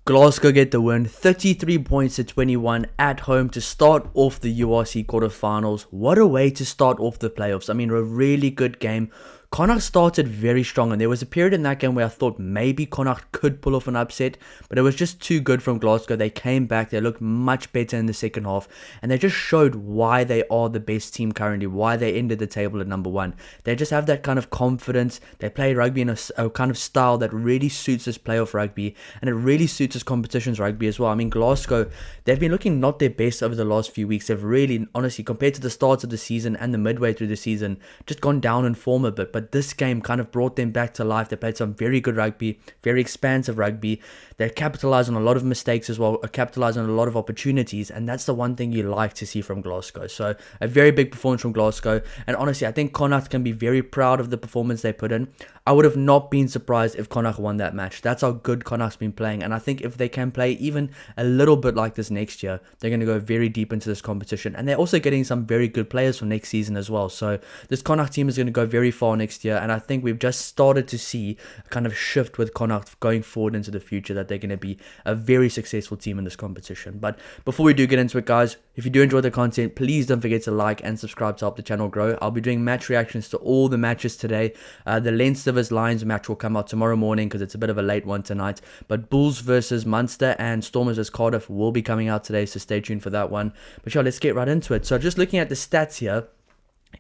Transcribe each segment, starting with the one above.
Glasgow get the win, 33 points to 21 at home to start off the URC Quarter Finals. What a way to start off the playoffs. I mean, a really good game. Connacht started very strong, and there was a period in that game where I thought maybe Connacht could pull off an upset, but it was just too good from Glasgow. They came back, they looked much better in the second half, and they just showed why they are the best team currently, why they ended the table at number one. They just have that kind of confidence. They play rugby in a kind of style that really suits this playoff rugby, and it really suits this competitions rugby as well. I mean, Glasgow, they've been looking not their best over the last few weeks. They've really, honestly, compared to the start of the season and the midway through the season, just gone down in form a bit. But this game kind of brought them back to life. They played some very good rugby, very expansive rugby. They capitalized on a lot of mistakes as well, capitalized on a lot of opportunities, and that's the one thing you like to see from Glasgow. So a very big performance from Glasgow, and honestly, I think Connacht can be very proud of the performance they put in. I would have not been surprised if Connacht won that match. That's how good Connacht's been playing, and I think if they can play even a little bit like this next year, they're going to go very deep into this competition, and they're also getting some very good players for next season as well. So this Connacht team is going to go very far next year, and I think we've just started to see a kind of shift with Connacht going forward into the future, that they're going to be a very successful team in this competition. But before we do get into it, guys, if you do enjoy the content, please don't forget to like and subscribe to help the channel grow. I'll be doing match reactions to all the matches today. The Leinster vs Lions match will come out tomorrow morning because it's a bit of a late one tonight. But Bulls vs Munster and Stormers vs Cardiff will be coming out today, so stay tuned for that one. But yeah, let's get right into it. So just looking at the stats here,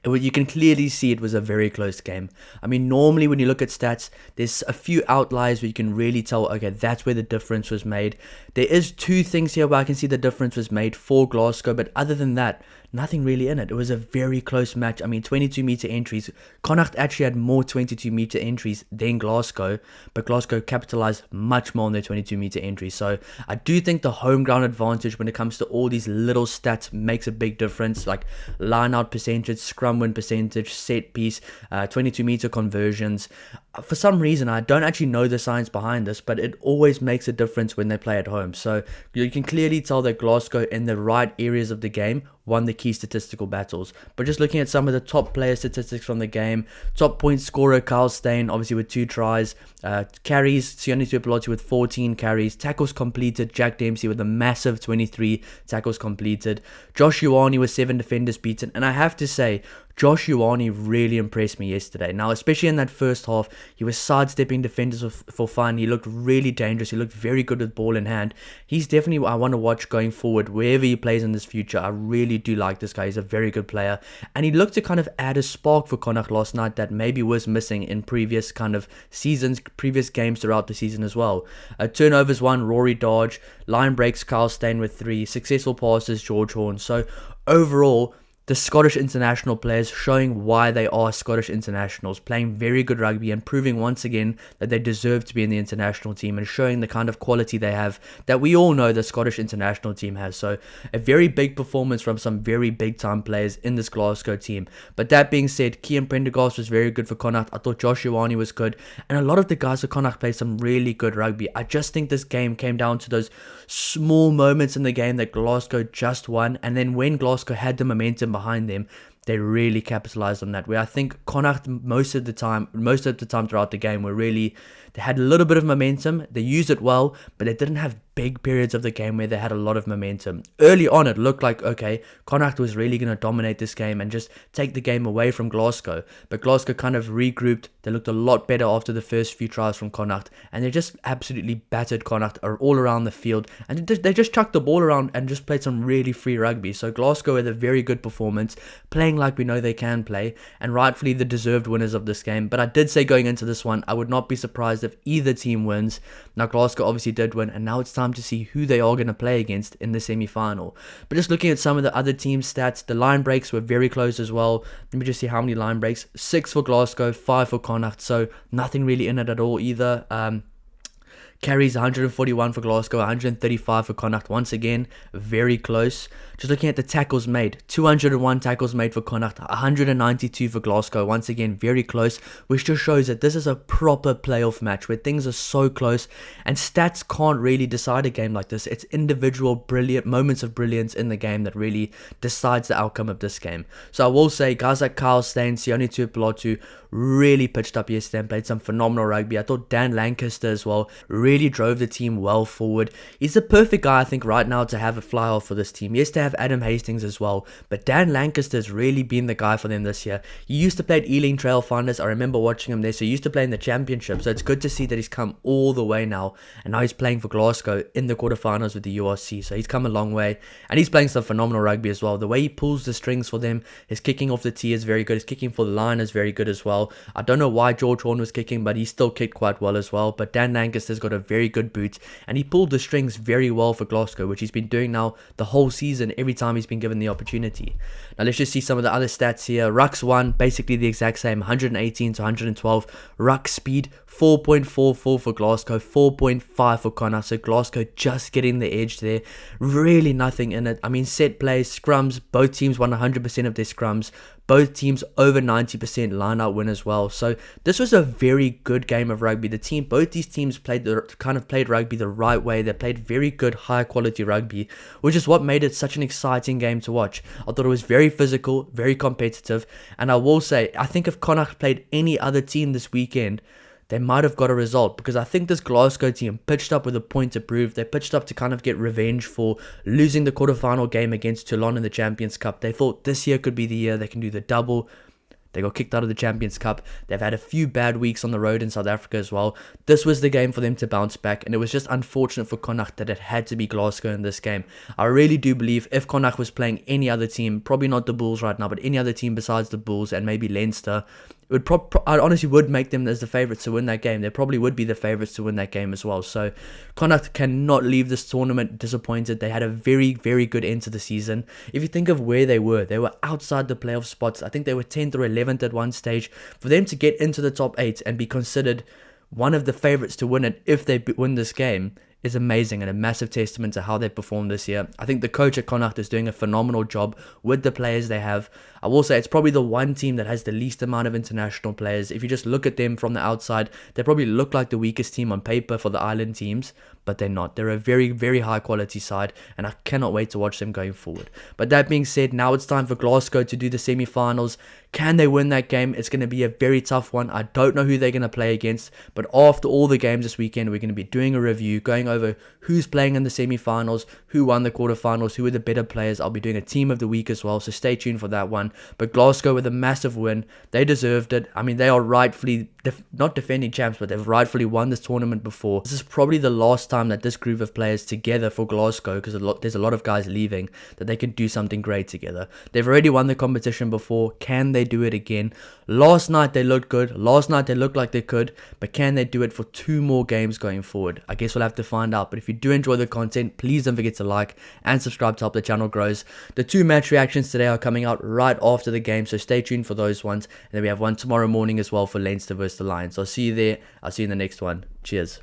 you can clearly see it was a very close game. I mean, normally when you look at stats, there's a few outliers where you can really tell, okay, that's where the difference was made. There is two things here where I can see the difference was made for Glasgow, but other than that, nothing really in it. It was a very close match. I mean, 22-meter entries. Connacht actually had more 22-meter entries than Glasgow, but Glasgow capitalized much more on their 22-meter entries. So I do think the home ground advantage when it comes to all these little stats makes a big difference, like line-out percentage, scrum win percentage, set piece, 22-meter conversions. For some reason, I don't actually know the science behind this, but it always makes a difference when they play at home. So you can clearly tell that Glasgow, in the right areas of the game, won the key statistical battles. But just looking at some of the top player statistics from the game, top point scorer Kyle Steyn, obviously with 2 tries, carries, Sione Tuipulotu with 14 carries, tackles completed, Jack Dempsey with a massive 23 tackles completed, Josh Ioane with 7 defenders beaten, and I have to say, Josh Ioane really impressed me yesterday. Now, especially in that first half, he was sidestepping defenders for fun. He looked really dangerous. He looked very good with ball in hand. He's definitely, I want to watch going forward, wherever he plays in this future. I really do like this guy. He's a very good player. And he looked to kind of add a spark for Connacht last night that maybe was missing in previous kind of seasons, previous games throughout the season as well. Turnovers 1, Rory Dodge. Line breaks, Kyle Steyn with 3. Successful passes, George Horn. So overall, the Scottish international players showing why they are Scottish internationals, playing very good rugby and proving once again that they deserve to be in the international team, and showing the kind of quality they have that we all know the Scottish international team has. So a very big performance from some very big time players in this Glasgow team. But that being said, Cian Prendergast was very good for Connacht. I thought Josh Ioane was good, and a lot of the guys for Connacht played some really good rugby. I just think this game came down to those small moments in the game that Glasgow just won, and then when Glasgow had the momentum behind them, they really capitalized on that. Where I think Connacht most of the time throughout the game they had a little bit of momentum, they used it well, but they didn't have big periods of the game where they had a lot of momentum. Early on, it looked like, okay, Connacht was really going to dominate this game and just take the game away from Glasgow. But Glasgow kind of regrouped. They looked a lot better after the first few tries from Connacht, and they just absolutely battered Connacht all around the field. And they just chucked the ball around and just played some really free rugby. So Glasgow had a very good performance, playing like we know they can play, and rightfully the deserved winners of this game. But I did say going into this one, I would not be surprised if either team wins. Now Glasgow obviously did win, and now it's time to see who they are going to play against in the semi-final. But just looking at some of the other team stats, the line breaks were very close as well. Let me just see how many line breaks. 6 for Glasgow, 5 for Connacht, so nothing really in it at all either. Carries 141 for Glasgow, 135 for Connacht. Once again, very close. Just looking at the tackles made, 201 tackles made for Connacht, 192 for Glasgow. Once again, very close, which just shows that this is a proper playoff match where things are so close and stats can't really decide a game like this. It's individual brilliant moments of brilliance in the game that really decides the outcome of this game. So I will say, guys like Kyle Steyn, Sione Tuipulotu, really pitched up yesterday and played some phenomenal rugby. I thought Dan Lancaster as well really drove the team well forward. He's the perfect guy, I think, right now to have a fly off for this team. Yes, they have Adam Hastings as well, but Dan Lancaster's really been the guy for them this year. He used to play at Ealing Trailfinders. I remember watching him there, so he used to play in the championship. So it's good to see that he's come all the way now, and now he's playing for Glasgow in the quarterfinals with the URC. So he's come a long way, and he's playing some phenomenal rugby as well. The way he pulls the strings for them, his kicking off the tee is very good. His kicking for the line is very good as well. I don't know why George Horn was kicking, but he still kicked quite well as well. But Dan Lancaster's got a very good boot, and he pulled the strings very well for Glasgow, which he's been doing now the whole season every time he's been given the opportunity. Now let's just see some of the other stats here. Rucks 1, basically the exact same, 118 to 112. Ruck speed, 4.44 for Glasgow, 4.5 for Connacht. So Glasgow just getting the edge there. Really nothing in it. I mean, set plays, scrums, both teams won 100% of their scrums. Both teams over 90% line-out win as well. So this was a very good game of rugby. Both these teams played rugby the right way. They played very good, high-quality rugby, which is what made it such an exciting game to watch. I thought it was very physical, very competitive, and I will say, I think if Connacht played any other team this weekend, they might have got a result, because I think this Glasgow team pitched up with a point to prove. They pitched up to kind of get revenge for losing the quarterfinal game against Toulon in the Champions Cup. They thought this year could be the year they can do the double. They got kicked out of the Champions Cup. They've had a few bad weeks on the road in South Africa as well. This was the game for them to bounce back, and it was just unfortunate for Connacht that it had to be Glasgow in this game. I really do believe if Connacht was playing any other team, probably not the Bulls right now, but any other team besides the Bulls and maybe Leinster, I honestly would make them as the favourites to win that game. They probably would be the favourites to win that game as well. So Connacht cannot leave this tournament disappointed. They had a very, very good end to the season. If you think of where they were outside the playoff spots. I think they were 10th or 11th at one stage. For them to get into the top 8 and be considered one of the favourites to win it if they win this game is amazing, and a massive testament to how they performed this year. I think the coach at Connacht is doing a phenomenal job with the players they have. I will say it's probably the one team that has the least amount of international players. If you just look at them from the outside, they probably look like the weakest team on paper for the island teams, but they're not. They're a very, very high quality side, and I cannot wait to watch them going forward. But that being said, now it's time for Glasgow to do the semi-finals. Can they win that game? It's going to be a very tough one. I don't know who they're going to play against, but after all the games this weekend, we're going to be doing a review, going over who's playing in the semi-finals, who won the quarterfinals, who are the better players. I'll be doing a team of the week as well, so stay tuned for that one. But Glasgow with a massive win. They deserved it. I mean, they are rightfully, not defending champs, but they've rightfully won this tournament before. This is probably the last time that this group of players together for Glasgow, because there's a lot of guys leaving, that they can do something great together. They've already won the competition before. Can they do it again? Last night they looked good. Last night they looked like they could, but can they do it for 2 more games going forward? I guess we'll have to find out. But if you do enjoy the content, please don't forget to like and subscribe to help the channel grows. The 2 match reactions today are coming out right after the game, so stay tuned for those ones. And then we have one tomorrow morning as well for Leinster versus the Lions. I'll see you there. I'll see you in the next one. Cheers.